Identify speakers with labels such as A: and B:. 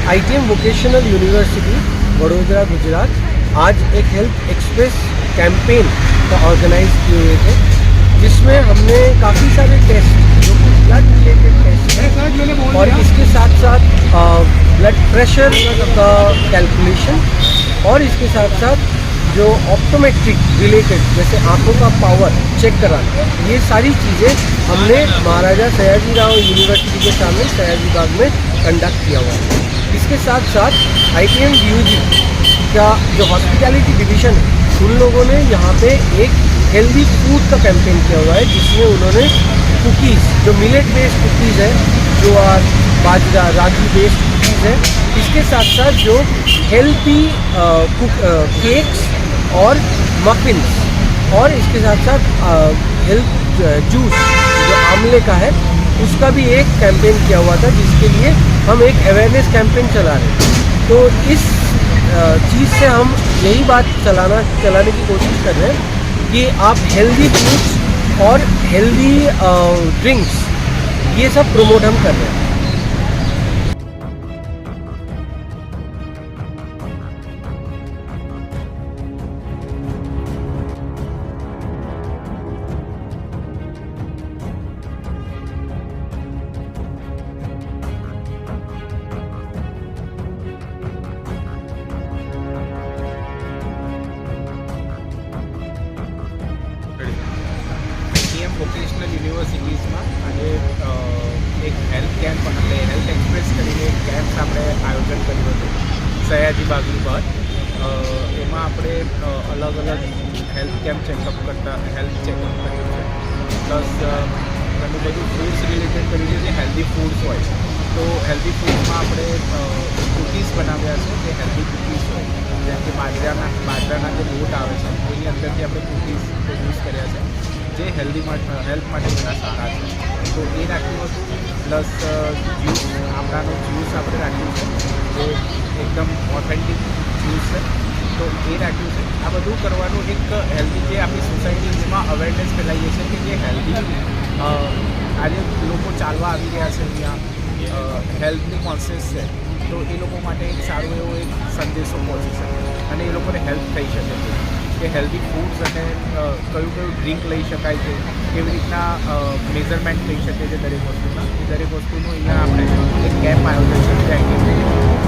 A: ITM vocational university Vadodara Gujarat आज एक health express campaign का ऑर्गेनाइज किए हुए थे, जिसमें हमने काफ़ी सारे टेस्ट जो कि ब्लड रिलेटेड टेस्ट हैं और इसके साथ साथ ब्लड प्रेशर का कैलकुलेशन और इसके साथ साथ जो ऑप्टोमेट्रिक रिलेटेड जैसे आंखों का पावर चेक कराना, ये सारी चीज़ें हमने महाराजा सयाजीराव यूनिवर्सिटी के सामने सयाजी बाग में कंडक्ट किया हुआ है। इसके साथ साथ आईटीएम यूजी का जो हॉस्पिटैलिटी डिवीज़न है, उन लोगों ने यहाँ पे एक हेल्दी फूड का कैंपेन किया हुआ है, जिसमें उन्होंने कुकीज़ जो मिलेट बेस्ड कुकीज़ है, ज्वार बाजरा रागी बेस्ड कुकीज़ है, इसके साथ साथ जो हेल्दी केक्स और मफिन्स और इसके साथ साथ हेल्थ जूस जो आंवले का है उसका भी एक कैंपेन किया हुआ था, जिसके लिए हम एक अवेयरनेस कैंपेन चला रहे हैं। तो इस चीज़ से हम यही बात चलाने की कोशिश कर रहे हैं कि आप हेल्दी फूड्स और हेल्दी ड्रिंक्स ये सब प्रमोट हम कर रहे हैं।
B: આઈટીએમ વોકેશનલ યુનિવર્સિટીઝમાં આજે એક હેલ્થ કેમ્પ એટલે હેલ્થ એક્સપ્રેસ કરીને એક કેમ્પ આપણે આયોજન કર્યું હતું સયાજી બાગની બહાર. એમાં આપણે અલગ અલગ હેલ્થ કેમ્પ ચેકઅપ કર્યું છે, પ્લસ ઘણું બધું ફૂડ્સ રિલેટેડ કર્યું છે જે હેલ્ધી ફૂડ્સ હોય. તો હેલ્ધી ફૂડમાં આપણે કૂકીઝ બનાવ્યા છે, જે હેલ્ધી કૂકીઝ હોય, જેમ કે બાજરાના જે લોટ આવે છે એની અંદરથી આપણે કૂકીઝ પ્રોડ્યુસ કર્યા છે, જે હેલ્થ માટે ઘણા સારા છે. તો એ રાખ્યું હતું. પ્લસ જ્યુસ, આમળાનો જ્યુસ આપણે રાખ્યું છે, જે એકદમ ઓથેન્ટિક જ્યુસ છે, તો એ રાખ્યું છે. આ બધું કરવાનું એક હેલ્ધી જે આપણી સોસાયટીમાં અવેરનેસ ફેલાવીએ છીએ કે જે હેલ્ધી આજે લોકો ચાલવા આવી રહ્યા છે, અહીંયા હેલ્થની કોન્શિયસ છે, તો એ લોકો માટે એક સારો એવો એક સંદેશો પહોંચી શકે અને એ લોકોને હેલ્પ થઈ શકે છે કે હેલ્ધી ફૂડ્સ અને કયું ડ્રિંક લઈ શકાય છે, કેવી રીતના મેઝરમેન્ટ થઈ શકે છે દરેક વસ્તુના. એ દરેક વસ્તુનું અહીંયા આપણે એક કેમ્પ આયોજન છે.